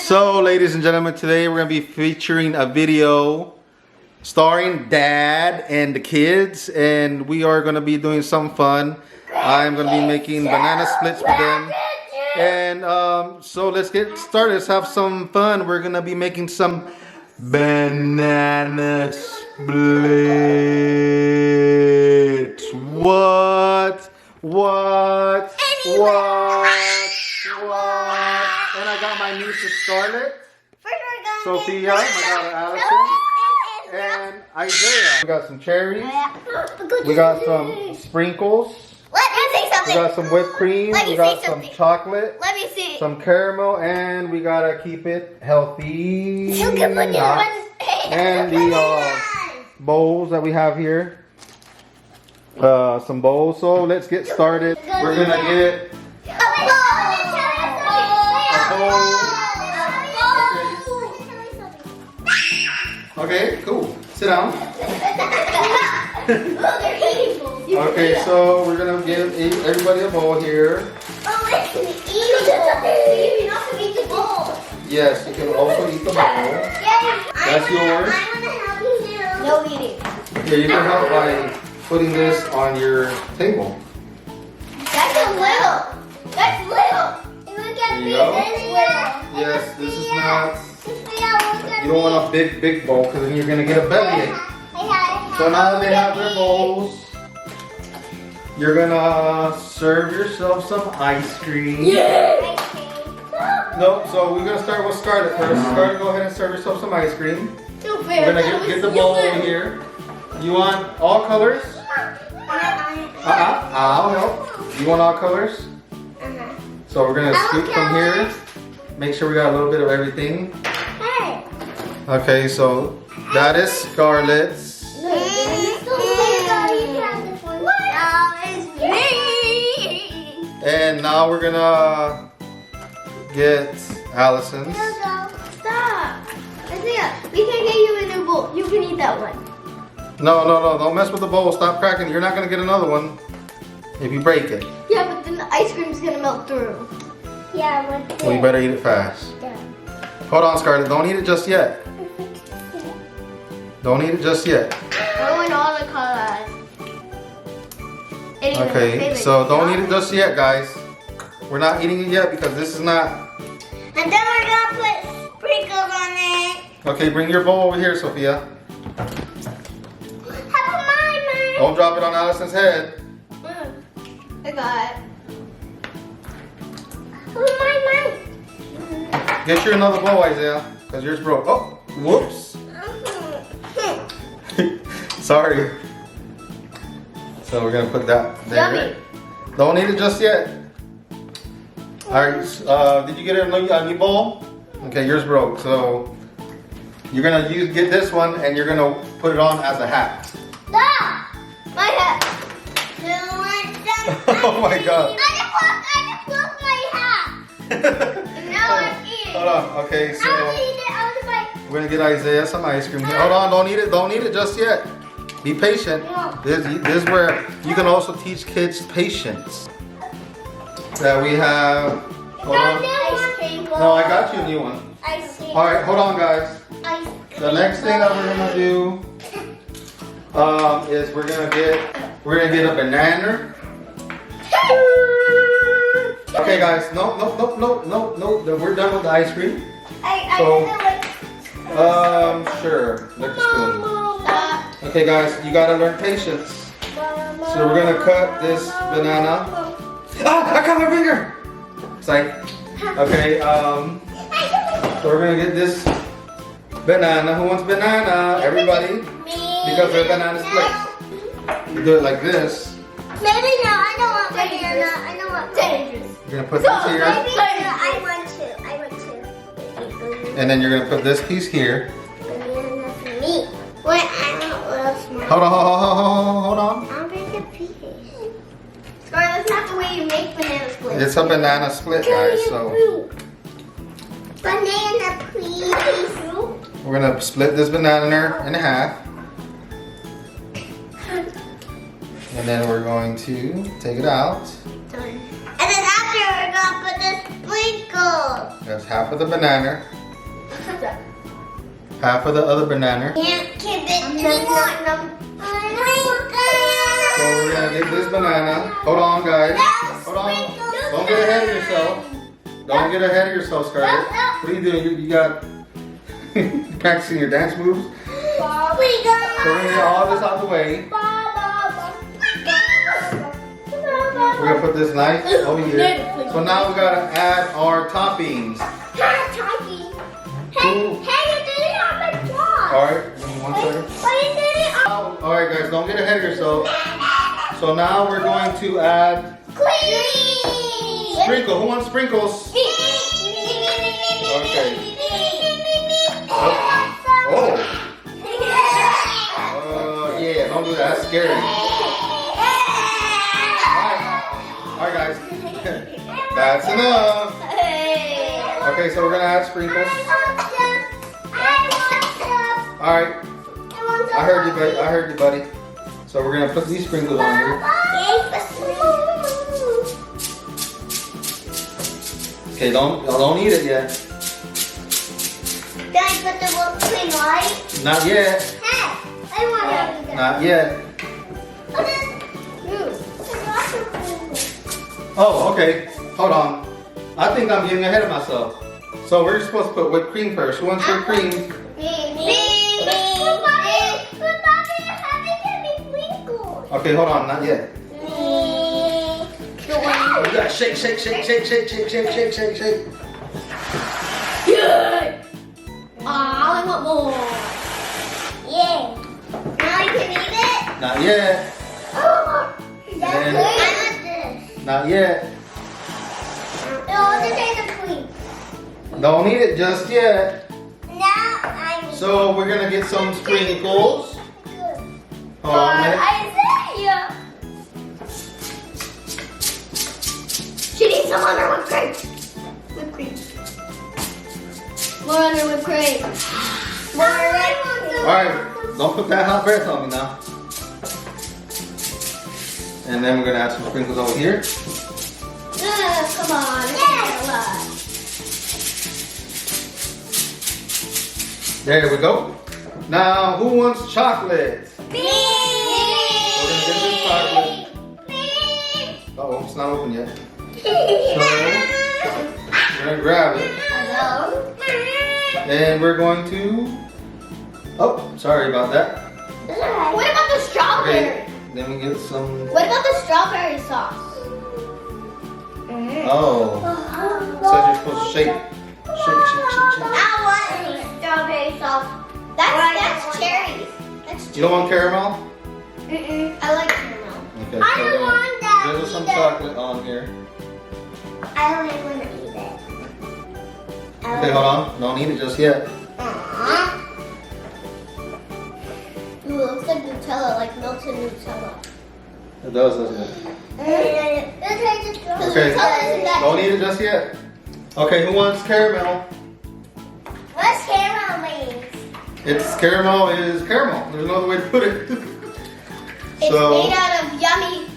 So, ladies and gentlemen, today we're going to be featuring a video starring Dad and the kids, and we are going to be doing some fun. I'm going to be making banana splits for them. And so let's get started. Let's have some fun. We're going to be making some banana splits. What? And I got my nieces Scarlett, Sophia, my daughter Allison, and Isaiah. We got some cherries. We got some sprinkles. Let me say something. We got some whipped cream. We got some chocolate. Let me see. Some caramel, and we gotta keep it healthy. You can put your one. And the bowls that we have here. Some bowls. So let's get started. We're gonna get a bowl. Okay, cool. Sit down. Okay, so we're gonna give everybody a bowl here. Yes, you can also eat the bowl. That's yours. No eating. Yeah, you can help by putting this on your table. That's a little. That's little. There you go. Yes, this is not. You don't want a big bowl because then you're gonna get a bellyache. So now that they have their bowls, you're gonna serve yourself some ice cream. No, so we're gonna start with Scarlett first. Scarlett, go ahead and serve yourself some ice cream. We're gonna get the bowl over here. You want all colors? I'll help. You want all colors? So we're gonna scoop from here. Make sure we got a little bit of everything. Okay, so that is Scarlett's. And now we're gonna get Allison's. Stop. Isaiah, we can get you a new bowl. You can eat that one. No, don't mess with the bowl. Stop cracking. You're not gonna get another one if you break it. Yeah, but then the ice cream's gonna melt through. Yeah, well, you better eat it fast. Hold on, Scarlett. Don't eat it just yet. Don't eat it just yet. Oh, and all the colors. Okay, so don't eat it just yet, guys. We're not eating it yet because this is not. And then we're gonna put sprinkles on it. Okay, bring your bowl over here, Sophia. How about mine? Don't drop it on Allison's head. I got it. How about mine? Get you another bowl, Isaiah, because yours broke. Oh, whoops. Sorry. So we're gonna put that there. Yummy. Don't eat it just yet. All right. Did you get a new bowl? Okay, yours broke. So you're gonna get this one, and you're gonna put it on as a hat. Stop! My hat. Oh my God. I just lost my hat. Now I'm eating. Hold on. Okay, so I'll eat it. I'll just like. we're gonna get Isaiah some ice cream here. Hold on. Don't eat it. Don't eat it just yet. Be patient. No. This is where you can also teach kids patience. That we have. Hold on. Ice cream. No, I got you a new one. Ice cream. All right, hold on, guys. Ice cream. The next thing that we're gonna do is we're gonna get a banana. Okay, guys. No. We're done with the ice cream. Sure. Lick the spoon. Okay, guys, you gotta learn patience. So we're gonna cut this banana. Ah, I cut my finger. Sorry. Okay. So we're gonna get this banana. Who wants banana? Everybody. Because they're banana splits. You do it like this. Maybe no, I don't want banana. I don't want dangerous. You're gonna put this here. I want to. And then you're gonna put this piece here. Banana for me. Wait, I want a little small. Hold on. I'll make a piece. Scarlett, that's not the way you make banana splits. It's a banana split, guys. So banana, please. we're gonna split this banana in half. And then we're going to take it out. And then after we're gonna put the sprinkles. That's half of the banana. What's that? Half of the other banana. Can't give it anymore. So we're gonna get this banana. Hold on, guys. Hold on. Don't get ahead of yourself. Don't get ahead of yourself, Scarlett. What are you doing? You got practicing your dance moves. So we're gonna get all this out the way. We're gonna put this knife over here. So now we gotta add our toppings. Alright, 1 second. Alright guys, don't get ahead of yourself. So now we're going to add sprinkle. Who wants sprinkles? Okay. Oh. Yeah, don't do that. That's scary. Alright guys. That's enough. Okay, so we're gonna add sprinkles. Alright. I heard you, buddy. So we're gonna put these sprinkles on here. Okay, don't eat it yet. Can I put the whipped cream right? Not yet. Hey, I want to. Not yet. Oh, okay. Hold on. I think I'm getting ahead of myself. So we're supposed to put whipped cream first. Who wants your cream? Okay, hold on. Not yet. You gotta shake. Good. I want more. Yeah. Now you can eat it? Not yet. Oh, that's And- good. I want this. Not yet. No, this ain't the cream. Don't eat it just yet. Now I need So we're gonna get some sprinkles. good. Hold on a minute. Isaiah. She needs some other whipped cream. Whipped cream. More other whipped cream. More whipped cream. Alright, don't put that hot breath on me now. And then we're gonna add some sprinkles over here. Come on. Yeah. There we go. Now, who wants chocolate? Me. We're gonna get this chocolate. Uh-oh, it's not open yet. So, we're gonna grab it. Hello. And we're going to... Oh, sorry about that. What about the strawberry? Okay, then we get some... What about the strawberry sauce? Oh, it says you're supposed to shake. Shake. I want strawberry sauce. That's cherries. That's You don't want caramel? I like caramel. Okay, I so don't want that there's some either. chocolate on here. I don't even want to eat it. Okay, hold on. Don't eat it just yet. Ooh, it looks like Nutella, like melted Nutella. It does, doesn't it? Okay, Okay, don't eat it just yet. Okay, who wants caramel? What's caramel mean? It's caramel is caramel. There's no other way to put it. It's made out of yummies,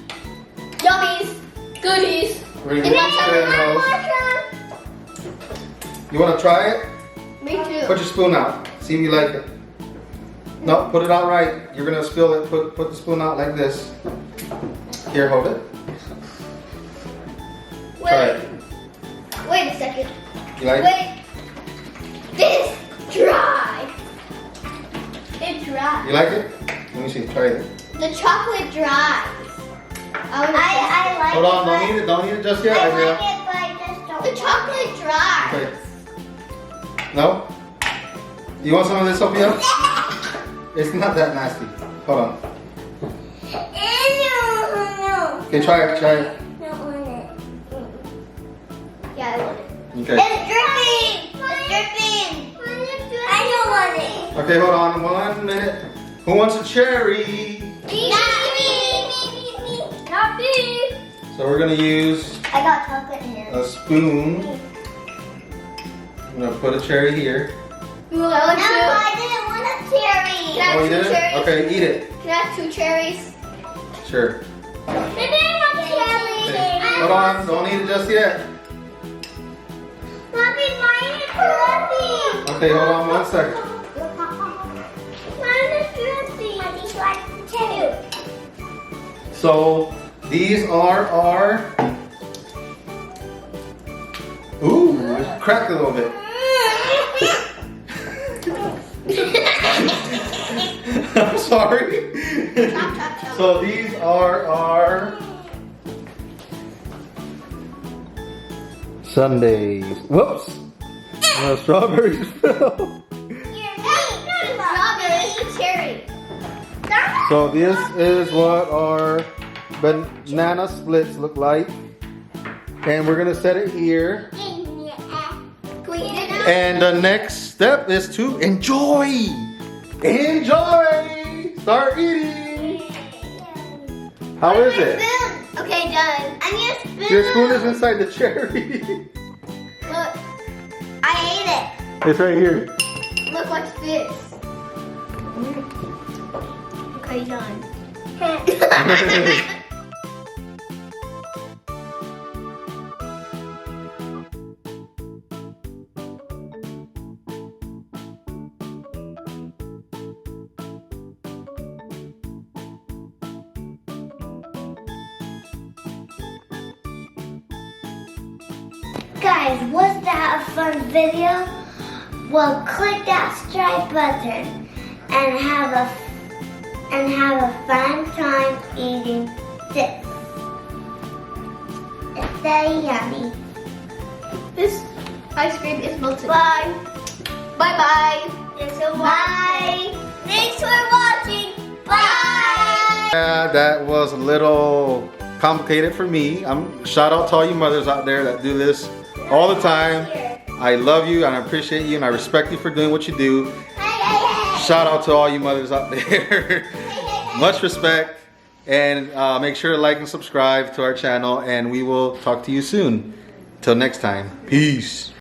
goodies. We're gonna And get these caramels. You want to try it? Me too. Put your spoon out. See if you like it. No, put it out right. You're gonna spill it. Put the spoon out like this. Here, hold it. Try it. Wait a second. You like it? Wait. This dry. It's dry. You like it? Let me see. Try it. The chocolate dries. I like Hold on. Don't eat it. Don't eat it just yet, Isaiah. it, but I just don't. The chocolate dries. Okay. No? You want some of this, Sophia? It's not that nasty. Hold on. No. Okay, try it. Try it. Don't want it. Yeah, I want it. Okay. It's dripping. It's dripping. I don't want it. Okay, hold on 1 minute. Who wants a cherry? Not me. Not me. So we're gonna use I got chocolate in here. a spoon. I'm gonna put a cherry here. No, I didn't want a cherry. Can I Oh, have you two did it? cherries? Okay, eat it. Can I have 2 cherries? Sure. Maybe I want cherries. Okay. Hold on, don't eat it just yet. Mommy, mine is fluffy. Okay, hold on 1 second. Mine is fluffy. These like too. So these are our. Ooh, it cracked a little bit. I'm sorry. So these are our sundaes. Whoops. No, strawberries fell. Strawberry, cherry. So this is what our banana splits look like. And we're gonna set it here. And the next step is to enjoy. Enjoy! Start eating. How is it? Okay, done. I need a spoon. Your spoon is inside the cherry. Look, I ate it. It's right here. Look, what's this? Okay, done. Guys, was that a fun video? Well, click that subscribe button and have a fun time eating this. It's very yummy. This ice cream is melted. Bye. Bye bye. Bye. Thanks for watching. Bye. Yeah, that was a little complicated for me. Shout out to all you mothers out there that do this all the time. I love you and I appreciate you and I respect you for doing what you do. Shout out to all you mothers out there. Much respect. And make sure to like and subscribe to our channel and we will talk to you soon. Till next time. Peace.